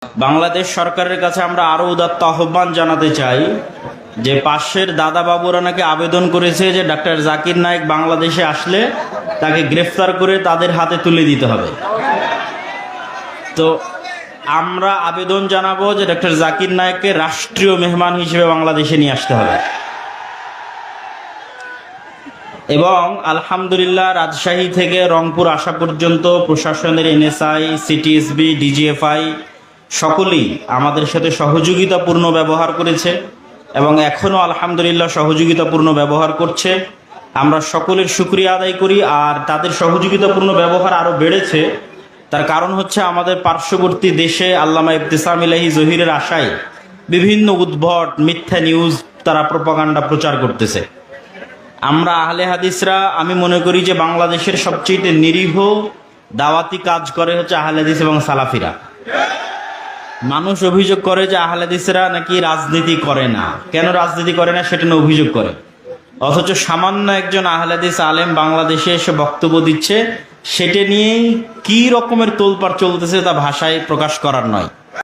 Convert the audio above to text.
বাংলাদেশ সরকারের কাছে আমরা আরো উদাত্ত আহ্বান জানাতে চাই যে পাশের দাদা বাবুরা নাকি আবেদন করেছে যে ডাক্তার জাকির নায়েক বাংলাদেশে আসলে তাকে গ্রেফতার করে তাদের হাতে তুলে দিতে হবে। তো আমরা আবেদন জানাবো যে ডাক্তার জাকির নায়েককে রাষ্ট্রীয় মেহমান হিসেবে বাংলাদেশে নিয়ে আসতে হবে। এবং আলহামদুলিল্লাহ রাজশাহী থেকে রংপুর আসা পর্যন্ত প্রশাসনের এনএসআই, সিটিএসবি, ডিজিএফআই সকলেই আমাদের সাথে সহযোগিতাপূর্ণ ব্যবহার করেছে এবং এখনও আলহামদুলিল্লাহ সহযোগিতাপূর্ণ ব্যবহার করছে। আমরা সকলের শুকরিয়া আদায় করি। আর তাদের সহযোগিতাপূর্ণ ব্যবহার আরও বেড়েছে, তার কারণ হচ্ছে আমাদের পার্শ্ববর্তী দেশে আল্লামা ইবতিসাম ইলাহি জহিরের আশায় বিভিন্ন উদ্ভট মিথ্যা নিউজ তারা প্রপাগান্ডা প্রচার করতেছে। আমরা আহলে হাদিসরা আমি মনে করি যে বাংলাদেশের সবচেয়ে নিরীহ দাওয়াতি কাজ করে হচ্ছে আহলে হাদিস এবং সালাফিরা। মানুষ অভিযোগ করে যে আহলে হাদিসরা নাকি রাজনীতি করে না। কেন রাজনীতি করে না সেটা নিয়ে অভিযোগ করে, অথচ সামান্য একজন আহলে হাদিস আলেম বাংলাদেশে এসে বক্তব্য দিচ্ছে, সেটা নিয়েই কি রকমের তোলপাড় চলতেছে তা ভাষায় প্রকাশ করার নয়।